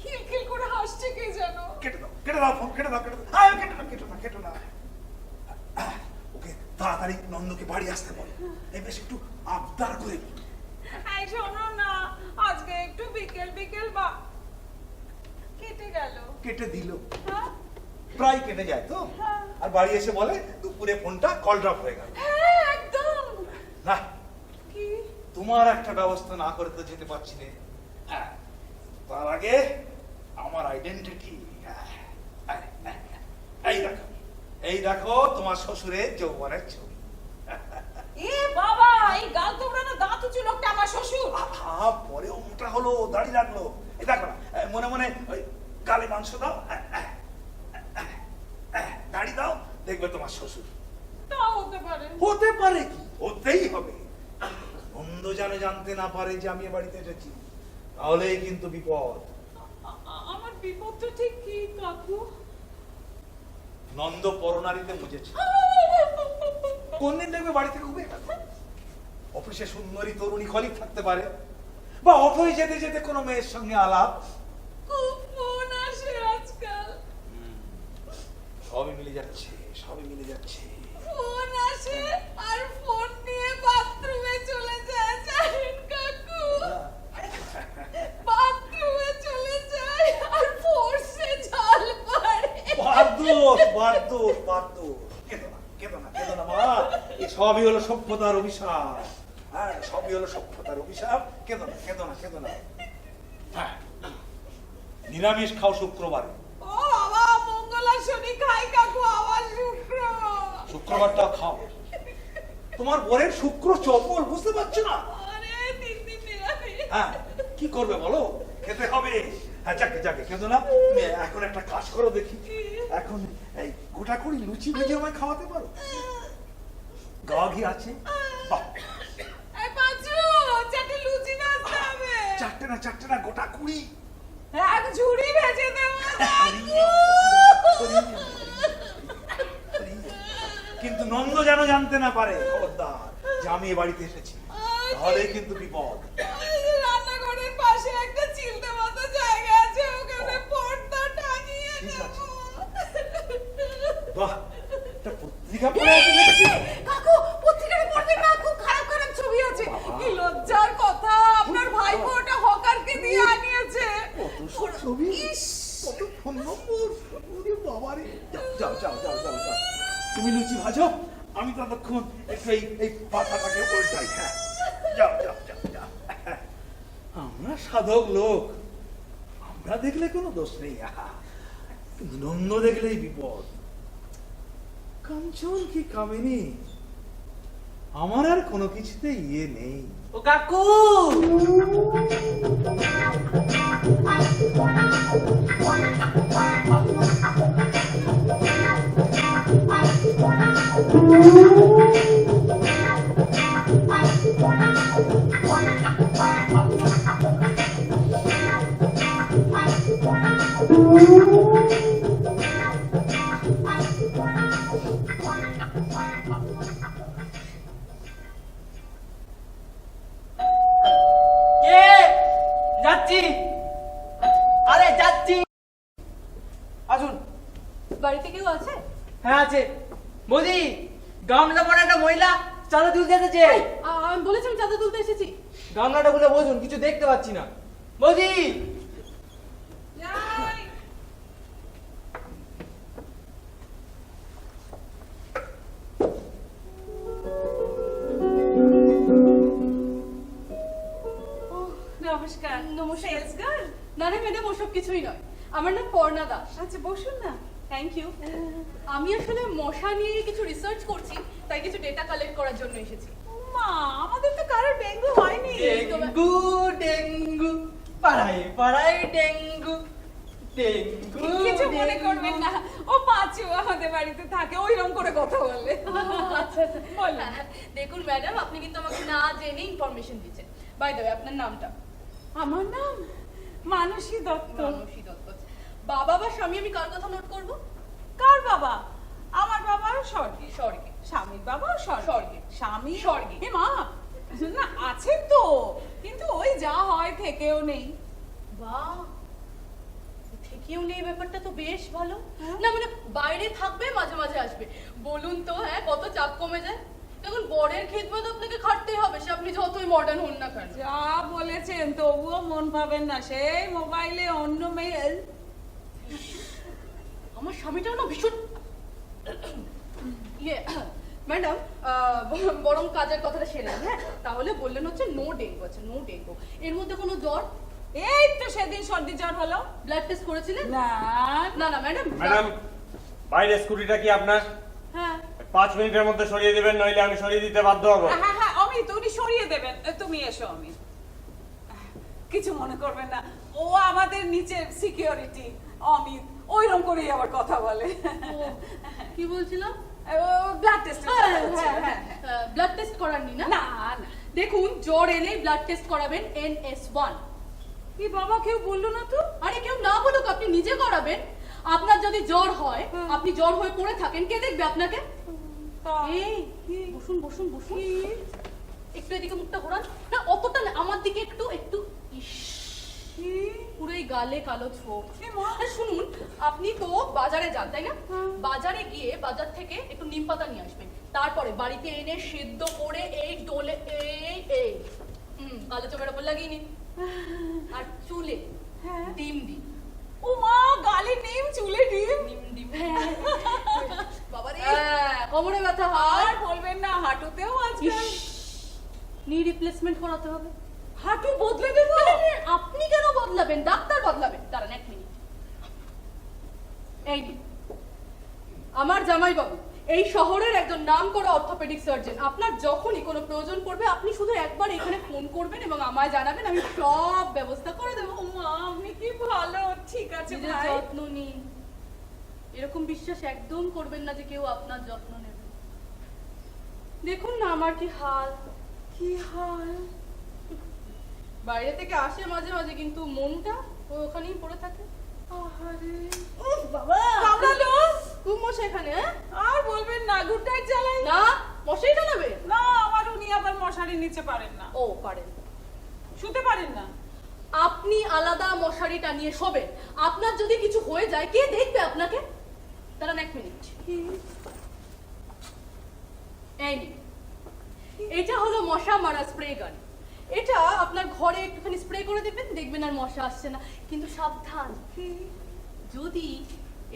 খিলখিল করে হাসছে কে জানো। কেটে দাও, কেটে দাও ফোন, কেটে দাও, কেটে দাও। আয়, কেটে না, কেটে না, কেটে না। ওকে তাড়াতাড়ি নন্দকে বাড়ি আসতে বল। এই বেশ একটু আবদার করে বল। এই শোনো না, আজকে একটু বিকেল বিকেল বা কেটে গেল। কেটে দিল, হ্যাঁ প্রায় কেটে যায় তো। আর বাড়ি এসে বলে দুপুরে ফোনটা কল ড্রপ হয়ে গেল। হ্যাঁ একদম। না, কি তোমার একটা ব্যবস্থা না করে তো যেতে পারছি না। তার আগে আমার আইডেন্টিটি। এই দেখো তোমার শ্বশুরের যৌবনের ছবি। এ বাবা, এই গাল তোমরানো দাঁত উঁচু লোকটা আমার শ্বশুর। পরেও মোটা হলো, দাড়ি রাখলো। এই দেখো না, মনে মনে ওই গালে মাংস দাও, দাড়ি দাও, দেখবে তোমার শ্বশুর। তা হতে পারে। হতে পারে কি, হতেই হবে। নন্দ যেন জানতে না পারে যে আমি এ বাড়িতে এসেছি, তাহলেই কিন্তু বিপদ। আমার বিপদটা ঠিক কি কাকু? নন্দ পরনারীতে মুজেছে। কোনদিন দেখবে বাড়ি থেকে খুবই অফিসে সুন্দরী তরুণী কলিগ থাকতে পারে, বা অটোয় যেতে যেতে কোনো মেয়ের সঙ্গে আলাপ। খুব ফোন আসে আজকাল। সবই মিলে যাচ্ছে, সবই মিলে যাচ্ছে। ফোন আসে আর ফোন নিয়ে বাথরুমে চলে যায় জানেন কাকু। বাথরুমে চলে যায় আর ফোর্সে ঝাল পারে। বারদোষ, বারদোষ, বারদোষ। কেঁদো না, কেঁদো না, কেঁদো না মা। এই সবই হলো সভ্যতার অভিশাপ। হ্যাঁ, সবই হলো সভ্যতার অভিশাপ। কেঁদো না, কেঁদো না, কেঁদো না। হ্যাঁ, নিরামিষ খাও শুক্রবারে। ও বাবা, মঙ্গল আর শনি খাই কাকু, আবার শুক্রবার। শুক্রবারটাও খাও। তোমার বরের শুক্র চপল, বুঝতে পারছো না? আরে তিন দিন নিরামিষ। হ্যাঁ, কি করবে বলো, খেতে হবে। হ্যাঁ, যাকে যাকে কেঁদো না। তুমি এখন একটা কাজ করো দেখি, এখন এই গোটা করে লুচি ভেজে আমায় খাওয়াতে পারো? গা ঘি আছে? বাহ, এই পাঁচু, চারটে লুচি ভাজতে হবে। চারটে না, গোটা 20। এক ঝুড়ি ভেজে দেবো। কিন্তু নন্দ যেন জানতে না পারে, খবরদার, যে আমি এ বাড়িতে এসেছি, তাহলে কিন্তু বিপদ। রান্নাঘরের পাশে একটা চিলতে মতো জায়গা আছে, ওখানে পর্দা টাঙিয়ে ঠিক আছে। দেবো। বাহ, একটা পত্রিকা পড়ে আছে দেখছি। কাকু, পত্রিকাটা পড়বেন না, খুব খারাপ খারাপ ছবি আছে। কি লজ্জার কথা, আপনার ভাইপো ওটা হকারকে দিয়ে আনিয়েছে। কত সব ছবি, ইস, কত ফোন নম্বর। ওরে বাবারে, যাও যাও যাও যাও যাও, তুমি লুচি ভাজো, আমি ততক্ষণ একটু এই পাতাটাকে উল্টাই। হ্যাঁ, যাও যাও যাও যাও। আমরা সাধক লোক, আমরা দেখলে কোনো দোষ নেই। আহা, কিন্তু নন্দ দেখলেই বিপদ। কাঞ্চন কি কামিনী, আমার আর কোনো কিছুতে ইয়ে নেই। ও কাকু, কে? যাচ্ছি, আরে যাচ্ছি। আসুন। বাড়িতে কেউ আছে? হ্যাঁ আছে। বৌদি, গামলা পরা একটা মহিলা চাঁদা তুলতে এসেছে। আমি বলেছি আমি চাঁদা তুলতে এসেছি। গামলাটা খুলে বসুন, কিছু দেখতে পাচ্ছি না। বৌদি, যাই। ওহ, নমস্কার। নমস্কার। Sales girl? না না ম্যাডাম, ওসব কিছুই নয়। আমার নাম পর্ণা দাস। আচ্ছা বসুন না। Thank you. আমি আসলে মশা নিয়ে কিছু রিসার্চ করছি, তাই কিছু ডেটা কালেক্ট করার জন্য এসেছি। মা, আমাদের তো কারোর ডেঙ্গু হয়নি। ডেঙ্গু ডেঙ্গু, পাড়ায় পাড়ায় ডেঙ্গু ডেঙ্গু। কিছু মনে ডেঙ্গু। করবেন না, ও পাঁচু আমাদের বাড়িতে থাকে, ওইরকম করে কথা বলে। আচ্ছা আচ্ছা, বলুন। হ্যাঁ, দেখুন ম্যাডাম, আপনি কিন্তু আমাকে না জেনে ইনফরমেশন দিচ্ছেন। বাই দ্য ওয়ে, আপনার নামটা? আমার নাম মানসী দত্ত। মানসী দত্ত। বাবা বা স্বামী আমি কার কথা নোট করব? কার বাবা? আমার বাবা স্বর্গে। স্বর্গে। স্বামীর বাবা স্বর্গে। স্বর্গে। স্বামী স্বর্গে। এ মা, না আছে তো, কিন্তু ওই যা হয় থেকেও নেই। বাহ, থেকেও নেই, ব্যাপারটা তো বেশ ভালো। হ্যাঁ। না মানে বাইরে থাকবে, মাঝে মাঝে আসবে। বলুন তো, হ্যাঁ, কত চাপ কমে যায়। দেখুন, বরের খেদমত আপনাকে খাটতেই হবে, সে আপনি যতই মডার্ন হন না কেন। যা বলেছেন, তবুও মন পাবেন না, সেই মোবাইলে অন্য মেয়ে। আমার স্বামীটাও না ভীষণ ইয়ে ম্যাডাম, বরং কাজের কথাটা সেরে নিন, হ্যাঁ? তাহলে বললেন হচ্ছে নো ডেঙ্গু আছে, নো ডেঙ্গু। এর মধ্যে কোনো জ্বর? এই তো সেদিন সর্দি জ্বর হলো। ব্লাড টেস্ট করেছিলেন? না না না ম্যাডাম। ম্যাডাম, বাইরে স্কুটিটা কি আপনার? হ্যাঁ। 5 মিনিটের মধ্যে সরিয়ে দিবেন, নইলে আমি সরিয়ে দিতে বাধ্য হব। হ্যাঁ হ্যাঁ অমিত, উনি সরিয়ে দেবেন। তুমি এসো অমিত, কিছু মনে করবেন না, ও আমাদের নিচের সিকিউরিটি। অমিত ওইরকম করেই আবার কথা বলে। ও, কি বলছিলাম? Blood test. ব্লাড টেস্ট করাননি না? না না, দেখুন, জ্বর এলেই ব্লাড টেস্ট করাবেন NS1। কি বাবা, কেউ বললো না তো? আরে কেউ না বলুক, আপনি নিজে করাবেন। আপনার যদি জ্বর হয়, আপনি জ্বর হয়ে পড়ে থাকেন, কে দেখবে আপনাকে? এই, বসুন বসুন বসুন। একটু এদিকে মুখটা ঘোরান। না, অতটা না, আমার দিকে একটু একটু। ইস, পুরো এই গালে কালো ছোপ। আর শুনুন, আপনি তো বাজারে যান, তাই না? বাজারে গিয়ে বাজার থেকে একটু নিম পাতা নিয়ে আসবেন, তারপরে বাড়িতে এনে সিদ্ধ করে এই ডোলে এই এই কালো চোখের ওপর লাগিয়ে নিন। আর চুলে ডিম দিন। ও মা, গালে নিম, চুলে ডিম। ডিম ডিম। বাবারে, কোমরে ব্যথা আর হয়। বলবেন না, হাঁটুতেও আজকাল। নি রিপ্লেসমেন্ট করাতে হবে। হাঁটু বদলে দেবো? আপনি কেন বদলাবেন? ডাক্তার বদলাবেন। দাঁড়ান 1 মিনিট। এই নিন, আমার জামাইবাবু এই শহরের একজন নামকরা অর্থোপেডিক সার্জন। আপনার যখনই কোনো প্রয়োজন পড়বে, আপনি শুধু একবার এখানে ফোন করবেন এবং আমায় জানাবেন, আমি সব ব্যবস্থা করে দেবো। ও মা, আপনি কি ভালো। ঠিক আছে নিজের ভাই। যত্ন নিন। এরকম বিশ্বাস একদম করবেন না যে কেউ আপনার যত্ন নেবে। দেখুন না আমার কি হাল। কি হাল? বাইরে থেকে আসে মাঝে মাঝে, কিন্তু মনটা ওখানেই পড়ে থাকে। আহারে, উফ বাবা, কামড়ালো। খুব মশা এখানে। হ্যাঁ? আর বলবেন না, গুড নাইট জ্বালাই। না, মশাই টানাবে? না, আমার উনি আবার মশারির নিচে পারেন না, ও পারেন। শুতে পারেন না। আপনি আলাদা মশারি টানিয়ে শোবেন। আপনার যদি কিছু হয়ে যায়, কে দেখবে আপনাকে? দাঁড়ান 1 মিনিট। এই নিন, এটা হলো মশা মারা স্প্রে গান। এটা আপনার ঘরে একটুখানি স্প্রে করে দেখবেন, দেখবেন আর মশা আসছে না। কিন্তু সাবধান, যদি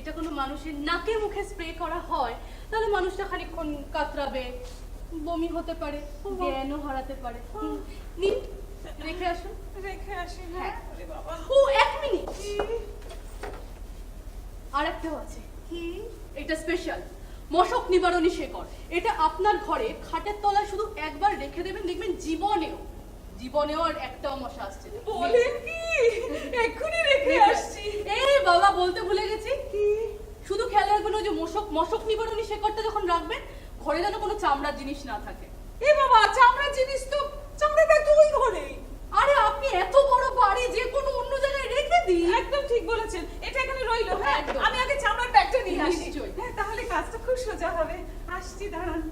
এটা কোনো মানুষের নাকে মুখে স্প্রে করা হয়, তাহলে মানুষটা খানিকক্ষণ কাতরাবে, বমি হতে পারে, জ্ঞানও হারাতে পারে। নিন, রেখে আসুন। রেখে আসি। এটা স্পেশাল মশক নিবারণী শেকড়। এটা আপনার ঘরে খাটের তলায় শুধু একবার রেখে দেবেন, দেখবেন জীবনেও আর একটাও মশা আসছে না। বলেন কি? এক্ষুনি রেখে আসছি। এই বাবা, বলতে ভুলে গেছি, শুধু খেয়াল রাখবেন ওই যে মশক নিবারণী শেকড়টা যখন রাখবেন ঘরে যেন কোনো চামড়ার জিনিস না থাকে। এ বাবা, চামড়ার জিনিস তো, চামড়াটা তো ওই ঘরেই। আরে আপনি এত বড় বাড়ি, যে কোনো অন্য জায়গায় রেখে দিন। একদম ঠিক বলেছেন, এটা এখানে রইলো। হ্যাঁ, একদম। আমি আগে চামড়ার ব্যাগটা নিয়ে আসি। নিশ্চয়ই। হ্যাঁ, তাহলে কাজটা খুব সোজা হবে। আসছি, দাঁড়ান।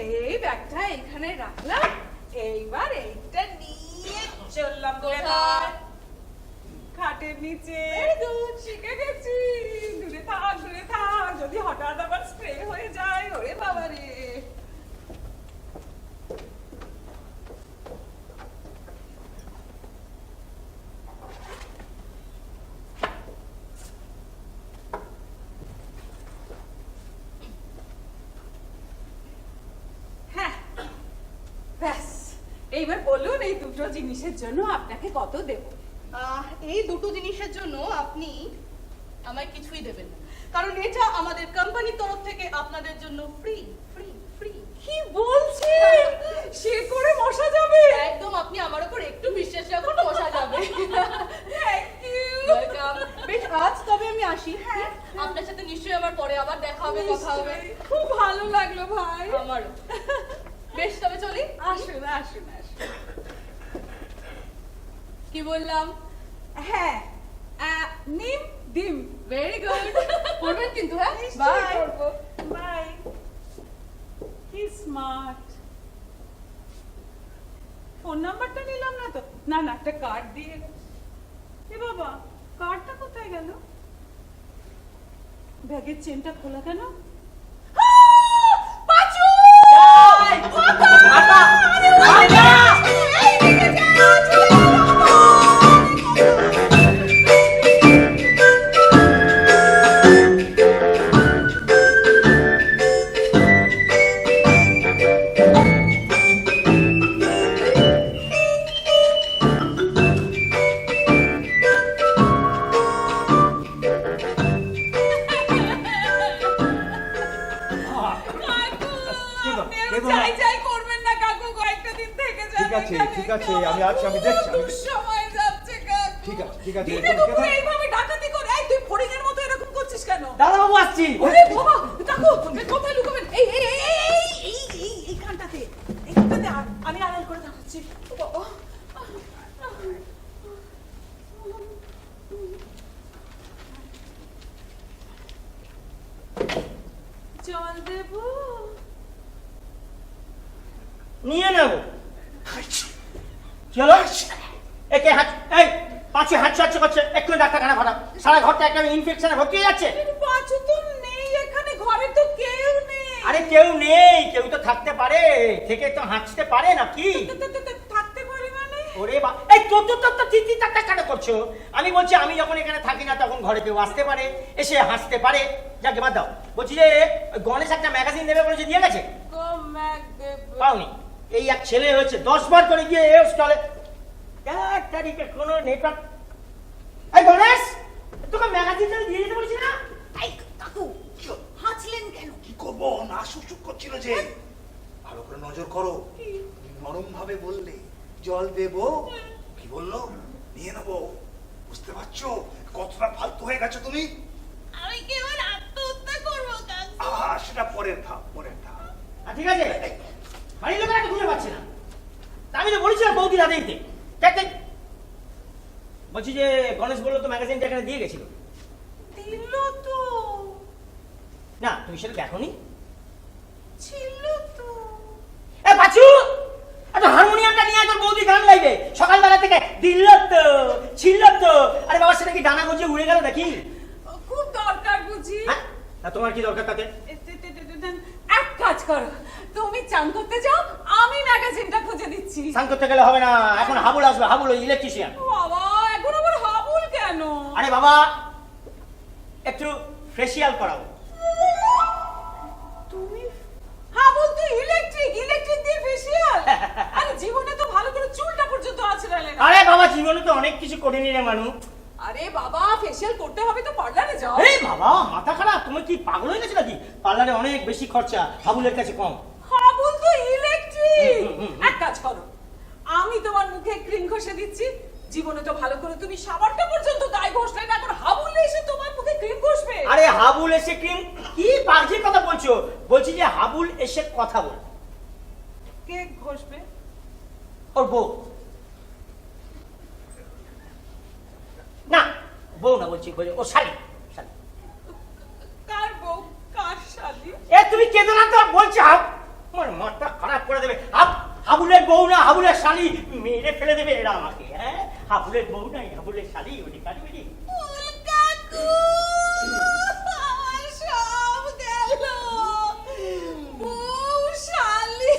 এই ব্যাগটা এখানে রাখলাম, এইবার এইটা নিয়ে চললাম কোথায়? খাটের নিচে। শিখে গেছি, দূরে থাক দূরে থাক, যদি হঠাৎ আবার স্প্রে হয়ে যায়, ওরে বাবা রে। হ্যাঁ, ব্যাস, এইবার বলুন এই দুটো জিনিসের জন্য আপনাকে কত দেব? এই দুটো জিনিসের জন্য আপনি আমায় কিছুই দেবেন না, কারণ এটা আমাদের কোম্পানির তরফ থেকে আপনাদের জন্য ফ্রি ফ্রি ফ্রি। কি বলছেন? সে করে মশা যাবে? একদম, আপনি আমার উপর একটু বিশ্বাস রাখুন, বসা যাবে। Thank you. Welcome. বেশ, আজ তবে আমি আসি। হ্যাঁ, আপনার সাথে নিশ্চয়ই আমার পরে আবার দেখা হবে, কথা হবে। খুব ভালো লাগলো ভাই। আমারও। বেশ, তবে চলি। আসুন আসুন আসুন। কি বললাম? হ্যাঁ, নিম ডিম। Very good. করবেন কিন্তু, হ্যাঁ? বাই। বাই। বাই। কি স্মার্ট। ফোন নাম্বারটা নিলাম না তো? না না, একটা কার্ড দিয়ে। এ বাবা, কার্ডটা কোথায় গেল? ব্যাগের চেনটা খোলা কেন? পাঁচু! যাই যাই করবেন না কাকু, কয়েকটা দিন থেকে যান। ঠিক আছে, ঠিক আছে, আমি আছি, আমি দেখছি, আমি দেখছি। সময় যাচ্ছে কাকু। ঠিক আছে, ঠিক আছে, দিনে দুপুরে এইভাবে ডাকাতি করে, এই তুই ফড়িংয়ের মতো এরকম করছিস কেন? দাদা বাবু আসছি। ওরে বাবা, কাকু কোথায় লুকাবেন? এইখানটাতে, এইখানটাতে আমি আড়াল করে দাঁড়াচ্ছি। ও বাবা। জল দেবো? নিয়ে নেব। চলো, একে হাত, এই পাঁচে হাঁচু করছে, এক্ষুনি ডাক্তারখানা পাঠাও। সারা ঘরটা একটা ইনফেকশনে ভর্তি হয়ে যাচ্ছে। কিন্তু পাঁচু তো নেই এখানে, ঘরে তো কেউ নেই। আরে কেউ নেই, কেউ তো থাকতে পারে, থেকে তো হাঁচতে পারে নাকি? থাকতে পারি মানে? ওরে বা, এই তো তিতি টাকা কাটা করছো। আমি বলছি, আমি যখন এখানে থাকি না তখন ঘরে কেউ আসতে পারে, এসে হাসতে পারে। যাকে বাদ দাও। বলছি যে ওই গণেশ একটা ম্যাগাজিন দেবে বলেছে, দিয়ে গেছে? পাওনি? এই এক ছেলে হয়েছে 10 বার করে গিয়ে স্টলে, এক তারিখে কোনো নেটওয়ার্ক। এই গণেশ, তোকে ম্যাগাজিনটা দিয়ে যেতে বলেছি না? এই কাকু, হাঁচলেন কেন? কি করবো, না শুকশুক করছিল যে। ভালো করে নজর করো। নরম ভাবে বললে জল দেবো, কি বললো? নিয়ে নেবো। বুঝতে পারছো কতটা ফালতু হয়ে গেছো তুমি? আমি কি এবার আত্মহত্যা করবো কাকু? সেটা পরের ধাপ, পরের ধাপ। ঠিক আছে, বাড়ির লোকেরা তো খুঁজে পাচ্ছে না। তা আমি তো বলেছিলাম বৌদির হাতে দিতে। বলছি যে গণেশ বললো তো ম্যাগাজিনটা এখানে দিয়ে গেছিল। দিল তো। না, তুমি সেটা দেখোনি? ছিল তো। এ পাঁচু, একটা হারমোনিয়ামটা নিয়ে তোর বৌদি গান গাইবে সকালবেলা থেকে। দিল তো, ছিল তো। আরে বাবা, সেটা কি ডানা গজিয়ে উড়ে গেল নাকি? খুব দরকার বুঝি। হ্যাঁ, তোমার কি দরকার তাতে? এক কাজ করো, তুমি চান করতে যাও, আমি ম্যাগাজিনটা খুঁজে দিচ্ছি। স্নান করতে গেলে হবে না, এখন হাবুল আসবে, হাবুল ওই ইলেকট্রিশিয়ান। বাবা, এখন আবার হাবুল কেন? আরে বাবা, একটু ফেসিয়াল করাবো। তুমি হাবুল তো ইলেকট্রিক দিয়ে ফেসিয়াল? আরে জীবনে তো ভালো করে চুলটা পর্যন্ত আছড়ালে না। আরে বাবা, জীবনে তো অনেক কিছু করিনি রে মানু। আরে বাবা ফেসিয়াল করতে হবে তো পার্লারে যাও। এই বাবা মাথা খারাপ, তুমি কি পাগল হয়ে গেছো নাকি? পার্লারে অনেক বেশি খরচা, হাবুলের কাছে কম। হাবুল তো ইলেকট্রিক। এক কাজ করো, আমি তোমার মুখে ক্রিম ঘষে দিচ্ছি। জীবনে তো ভালো করে তুমি সাবারটা পর্যন্ত গায়ে ঘষলে না, এখন হাবুল এসে তোমার মুখে ক্রিম ঘষবে। আরে হাবুল এসে ক্রিম কি বাজে কথা বলছো? বলছি যে হাবুল এসে কথা বল। কে ঘষবে? ওর বউ। না বউ না বলছি, ও শালি। শালি কার বউ কার শালি? এ তুমি কেঁদো না তো, বলছি আমার মাথা খারাপ করে দেবে। হাবুলের বউ না হাবুলের শালি, মেরে ফেলে দেবে এরা আমাকে। হ্যাঁ হাবুলের বউ নাই হাবুলের শালি, ওটি কাটবে নি। কাকু আমার সব গেল, বউ শালি।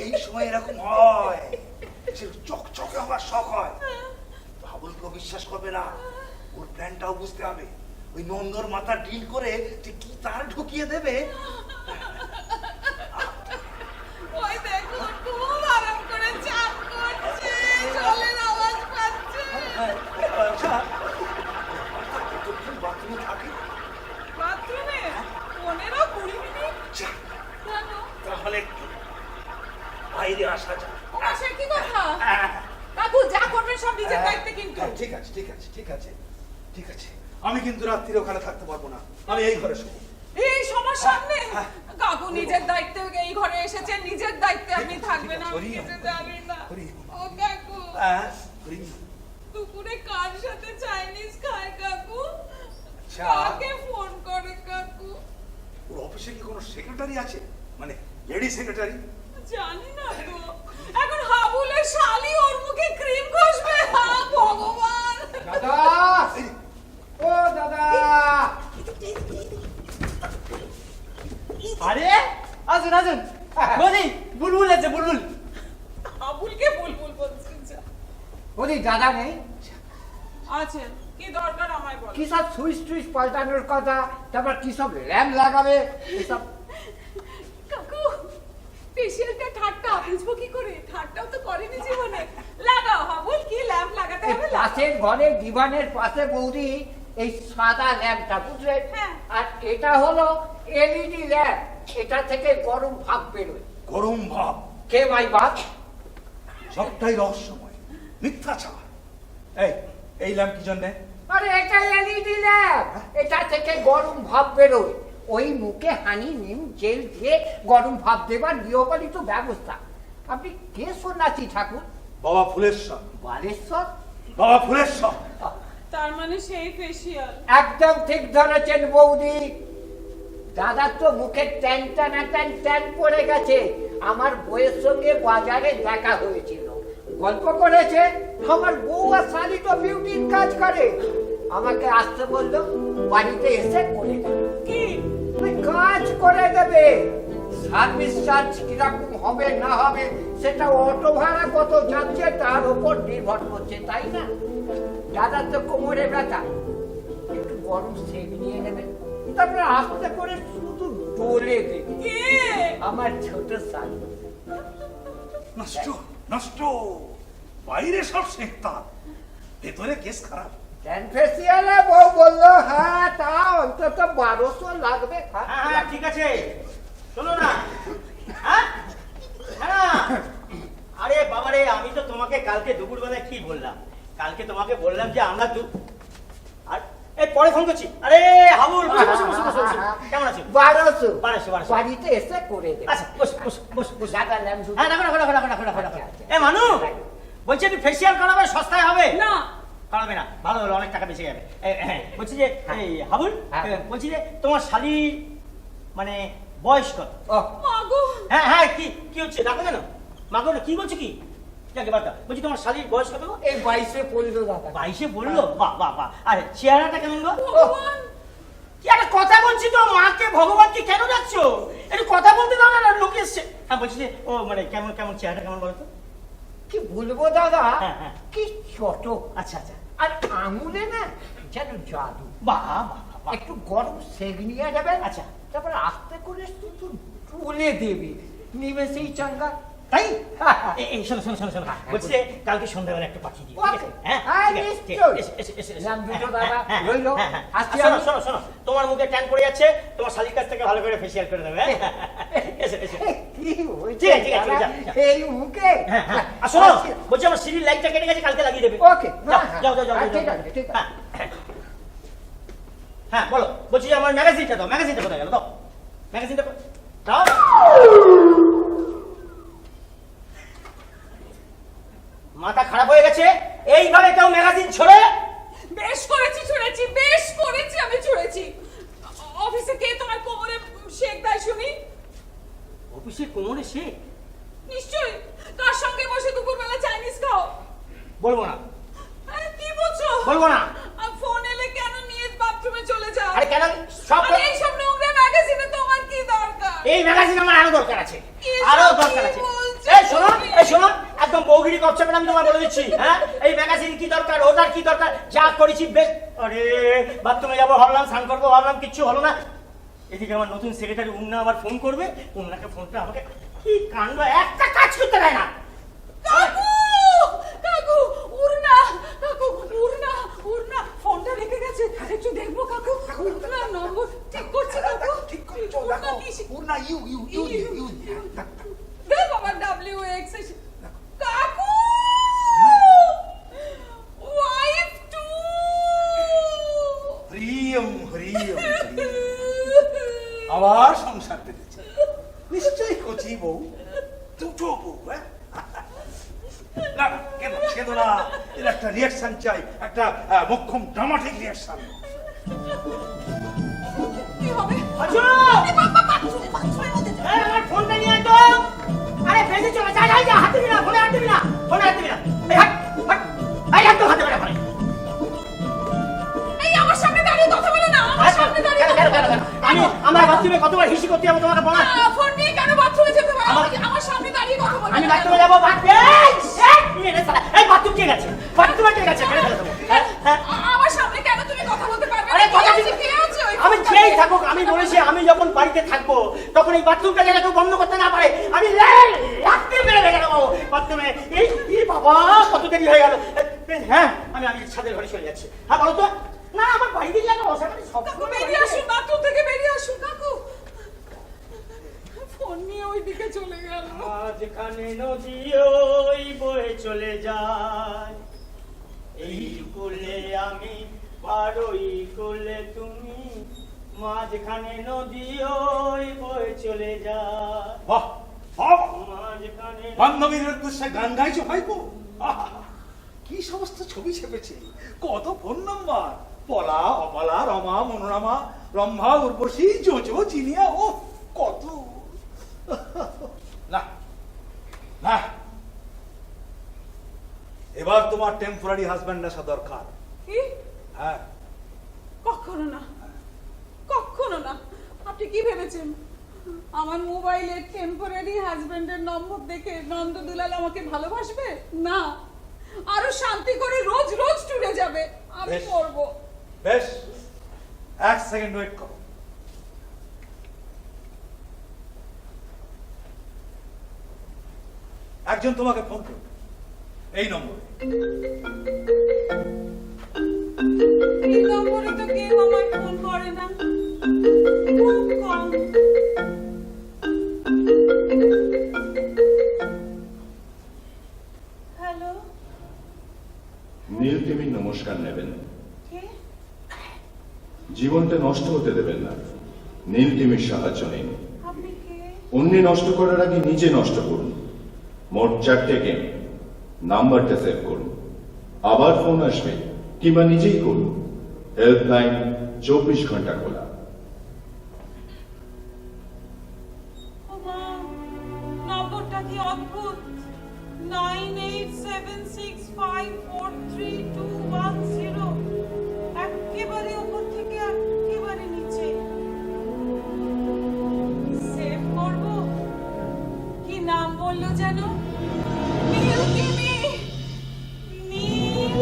এই সময় এরকম হয়, সে চকচকে হওয়ার শখ হয়। হাবুলকে বিশ্বাস করবে না, ওর প্ল্যানটাও বুঝতে হবে। ওই নন্দর মাথা ডিল করে যে কি তার ঢুকিয়ে দেবে। ওই দেখো খুব আরাম করে চাপ করছে, জলের আওয়াজ পাচ্ছে। বাথরুমে থাকে বাথরুমে 15-20 মিনিট। যা, কেন? তাহলে বাইরে আসা যায়। সে কি কথা? কাকু যা করবেন সব নিজের দায়িত্বে কিন্তু। ঠিক আছে ঠিক আছে ঠিক আছে ঠিক আছে, আমি কিন্তু রাত্রিরে ওখানে থাকতে পারবো না, আমি এই ঘরে শুবো। এই সবার সামনে কাকু নিজের দায়িত্বে এই ঘরে এসেছেন, নিজের দায়িত্বে আপনি থাকবেন, আমি যেতে জানি না। ও কাকু দুপুরে কার সাথে চাইনিজ খায় কাকু? কাকে ফোন করে কাকু? ওর অফিসে কি কোনো সেক্রেটারি আছে, মানে লেডি সেক্রেটারি? জানি না তো। এখন হাবুলের শালি ওর মুখে ক্রিম ঘষবে। হ্যাঁ ভগবান। দাদা, ও দাদা। আরে আসুন আসুন, বলি বুলবুল আছে বুলবুল। হাবুলকে বুলবুল বলছেন? বলি দাদা নেই, আছে কি দরকার আমায় বল। কি সব সুইচ টুইচ পাল্টানোর কথা, তারপর কি সব ল্যাম্প লাগাবে এসব। কাকু ফেসিয়ালটা ঠাট্টা বুঝবো কি করে? ঠাট্টাও তো করেনি জীবনে। লাগাও হাবুল, কি ল্যাম্প লাগাতে এই হবে? পাশের ঘরে দিবানের পাশে বৌদি এই সাদা ল্যাম্পটা বুঝলেন, হ্যাঁ। আর এটা হলো এলইডি ল্যাম্প, এটা থেকে গরম ভাব বেরোয়। গরম ভাব? কে মাই বাপ? সবটাই রহস্যময়, মিথ্যাচার। এই ল্যাম্প কি জন্যে? আরে এটা এলইডি ল্যাম্প, এটা থেকে গরম ভাব বেরোয়। ওই মুখে হানি নিম জেল দিয়ে গরম ভাব দেবার গৃহপালিত ব্যবস্থা। আপনি কে সন্ন্যাসী ঠাকুর? বাবা ফুলেশ্বর। বালেশ্বর? বাবা ফুলেশ্বর। তার মানে সেই ফেসিয়াল। একদম ঠিক ধরেছেন বৌদি। দাদার তো মুখে ট্যান টানা ট্যান ট্যান পড়ে গেছে। আমার বউয়ের সঙ্গে বাজারে দেখা হয়েছিল, গল্প করেছে। আমার বউ আর শালি তো বিউটির কাজ করে, আমাকে আসতে বললো, বাড়িতে এসে করে দেবে। কি তুই কাজ করে দেবে। সার্ভিস চার্জ কিরকম হবে না হবে সেটা অটো ভাড়া কত যাচ্ছে তার উপর নির্ভর করছে, তাই না? দাদার তো কোমরে ব্যথা, একটু গরম সেক নিয়ে নেবে, তারপরে আস্তে করে শুধু ডলে দেবে। কে? আমার ছোট শালি। নষ্ট নষ্ট, বাইরে সব শেখতা, ভেতরে কেস খারাপ। ফেসিয়ালে বউ বললো হ্যাঁ তা অন্তত 1200 লাগবে। হ্যাঁ ঠিক আছে, শোনো না। হ্যাঁ হ্যাঁ, আরে বাবারে, আমি তো তোমাকে কালকে দুপুরবেলায় কি বললাম? কালকে তোমাকে বললাম যে আমরা আর এই পরে ফোন করছি। আরে হাবুল বসো বসো বসো বসো, কেমন আছো? 1200 1200 বাড়িতে এসে করে দেবে। আচ্ছা বস বস বস বস। দাদা ল্যাম্প দুটো। হ্যাঁ রাখো রাখো রাখো রাখো রাখো। এ মানু, বলছি একটু ফেসিয়াল করাবে, সস্তায় হবে না করাবে না? ভালো হলো, অনেক টাকা বেঁচে যাবে। হ্যাঁ বলছি যে এই হাবুল, বলছি যে তোমার শালি মানে বয়স কত? মাগো। হ্যাঁ হ্যাঁ, কি কি হচ্ছে? ডাকো কেন? মাগো না, কি বলছো কি? যাকে বার্তা বলছি, তোমার শালির বয়স কত? এই 22-এ পড়লো দাদা। 22-এ বললো? বাহ বাহ বাহ। আরে চেহারাটা কেমন গো? ভগবান। কি একটা কথা বলছি তো, মাকে ভগবানকে কেন যাচ্ছো? একটু কথা বলতে দাও না, লোক এসছে। হ্যাঁ বলছি যে ও মানে কেমন কেমন চেহারাটা কেমন বলো তো? কি বলবো দাদা, হ্যাঁ, হ্যাঁ। কি চটক, আচ্ছা আচ্ছা, আর আঙুলে না যেন জাদু। বাহ বাহ বাহ। একটু গরম সেক নিয়ে যাবেন, আচ্ছা। তারপর আস্তে করে শুধু তুলে দেবে, নিমেষেই চাঙ্গা। তাই এই শোনো শোনো শোনো শোনো বলছি যে কালকে সন্ধ্যাবেলা একটু পাঠিয়ে দিও, ঠিক আছে? হ্যাঁ হ্যাঁ, ঠিক আছে, ঠিক নিশ্চয়ই। আছে, এসো, এসো, এসো। নাম দুটো দাদা হ্যাঁ, রইলো। হ্যাঁ, হ্যাঁ। আসছি শোনো আমি। শোনো শোনো তোমার মুখে ট্যান পড়ে যাচ্ছে, তোমার শালির কাছ থেকে ভালো করে ফেসিয়াল করে দেবে, হ্যাঁ? এসো এসো। কি হয়েছে ঠিক আছে, ঠিক আছে, দাদা? যাও, যাও। এই মুখে হ্যাঁ, হ্যাঁ। আর শোনো বলছি আমার সিঁড়ির লাইটটা কেটে গেছে, কালকে লাগিয়ে দেবে। ওকে যাও যাও যাও যাও, ঠিক যাও। আছে ঠিক আছে হ্যাঁ, হ্যাঁ বলো, বলছি যে আমার ম্যাগাজিনটা দাও, ম্যাগাজিনটা কোথায় গেল? দাও ম্যাগাজিনটা দাও। মাথা খারাপ হয়ে গেছে, এইভাবে কেউ ম্যাগাজিন ছড়ে? বেশ করেছি ছুঁড়েছি, বেশ করেছি আমি ছুঁড়েছি। অফিসে কে তোমার কোমরে শেক দেয় শুনি? অফিসে কোমরে সে নিশ্চয়ই। কার সঙ্গে বসে দুপুরবেলা চাইনিজ খাও? বলবো না, আরে কি বলছো? বলবো না। ফোন এলে কেন নিয়ে বাথরুমে চলে যাও? আরে কেন সব আরে এইসব নোংরা ম্যাগাজিনে তোমার কি দরকার? এই ম্যাগাজিন আমার আরো দরকার আছে, এসব আরো কি দরকার আছে। বলছো এই শোনো তুমি? এই শোনো, একদম বউগিরি করছে ম্যাডাম, তোমার বলে দিচ্ছি। হ্যাঁ এই ম্যাগাজিন কি দরকার, ওটার কি দরকার, যা করেছি বেশ। আরে বাথরুমে যাবো ভাবলাম, স্নান করবো ভাবলাম, কিচ্ছু হলো না। এদিকে আমার নতুন সেক্রেটারি উন্না আবার ফোন করবে, উন্নাকে ফোনটা আমাকে কি কাণ্ড, একটা কাজ করতে দেয় না। কাকু! কাকু! উড়না! কাকু, উড়না! উড়না! ফোনটা রেখে গেছে। একটু দেখবো কাকু। উড়না নম্বর ঠিক করছে কাকু। ঠিক করেছো, উড়না দেখো। কি সে- উড়না ইউ ইউ ইউ ইউ ইউ। দে বাবা WX কাকু! ওয়াইফ টু! হরিয়ম হরিয়ম হরিয়ম। আবার সংসার পেতেছে, নিশ্চয়ই কচি বউ, দুটো বউ। হ্যাঁ না না, কেঁদো না, এর একটা রিয়াকশন চাই, একটা মোক্ষম ড্রামাটিক রিয়াকশন। কি হবে? আচ্ছা বাথরুমের মধ্যে এই আমার ফোনটা নিয়ে আয় তো। আরে বেশি চলে যা যা যা, হাত দিবি না, ফোনে হাত দিবি না, ফোনে হাত দিবি না। এই হাট হাট, এই একদম হাত দিবি না ফোনে। এই আমার সামনে দাঁড়িয়ে কথা বলো না। আমার সামনে দাঁড়িয়ে কেন, কথা কেন, বলো কেন, না। কেন? আমি আমার বাথরুমে কতবার হিসি করতে যাবো তোমাকে বলা? ফোন নিয়ে কেন বাথরুমে যেতে পারো? আমার সামনে দাঁড়িয়ে কথা বলো। আমি বাথরুমে যাবো, এই বাথরুম কে গেছে, বাথরুমে কে গেছে, মেরে ফেলে দেবো। হ্যাঁ, হ্যাঁ। আমার সামনে কেন তুমি কথা বলতে পারবে না? আরে কথা কে কি- আছে, কে আছে ওই আমি ফোনটা যেই নিয়ে? থাকুক, আমি বলেছি আমি যখন বাড়িতে থাকবো তখন এই বাথরুমটা যেন কেউ বন্ধ করতে না পারে। আমি রাত্রে মেরে ভেঙে দেবো বাথরুমে। এই বাবা কত দেরি হয়ে গেল। হ্যাঁ আমি ছাদের ঘরে চলে যাচ্ছি। হ্যাঁ বলো তো। না আমার বাড়িতে গিয়ে একটা অসাধারণ সব কাকু বেরিয়ে আসুন, বাথরুম থেকে বেরিয়ে আসুন কাকু। ফোন নিয়ে ওই দিকে চলে গেল। মাঝখানে নদী ওই বয়ে চলে যায়, এই কোলে আমি আর ওই কোলে তুমি, মাঝখানে নদী ওই বয়ে চলে যায়, বাহ বাহ, মাঝখানে বান্ধবীর উদ্দেশ্যে গান গাইছো ভাইপো। আহা, কি সমস্ত ছবি ছেপেছে, কত ফোন নাম্বার, পলা অপলা রমা মনোরমা রম্ভা উর্বশী জোজো চিনিয়া, ও কত। না না, এবার তোমার টেম্পোরারি হাজব্যান্ড আসা দরকার। কি? হ্যাঁ কখনো না, কখনো না। আপনি কি ভেবেছেন আমার মোবাইলে টেম্পোরারি হাজবেন্ডের নম্বর দেখে নন্দদুলাল আমাকে ভালোবাসবে? না, আরো শান্তি করে রোজ রোজ টুরে যাবে। আমি বেশ। করবো। বেশ, এক সেকেন্ড ওয়েট করো। একজন তোমাকে ফোন করবে এই নম্বরে। এই নম্বরে তো কেউ আমায় ফোন করে না, খুব কম। হ্যালো, নীলতিমি নমস্কার নেবেন, কে? জীবনটা নষ্ট হতে দেবেন না, নীলতিমির সাহায্য নিন। আপনি কে? অন্য নষ্ট করার আগে নিজে নষ্ট করুন। মোট 4টে গেম, নাম্বারটা সেভ করুন, আবার ফোন আসবে কিংবা নিজেই করুন। হেল্পলাইন 24 ঘন্টা খোলা। ওমা, নম্বরটা কি অদ্ভুত। 9876543210, একেবারে উপর থেকে একেবারে নিচে। সেভ করব। কি নাম বললো যেন? নীলতিমি। নীল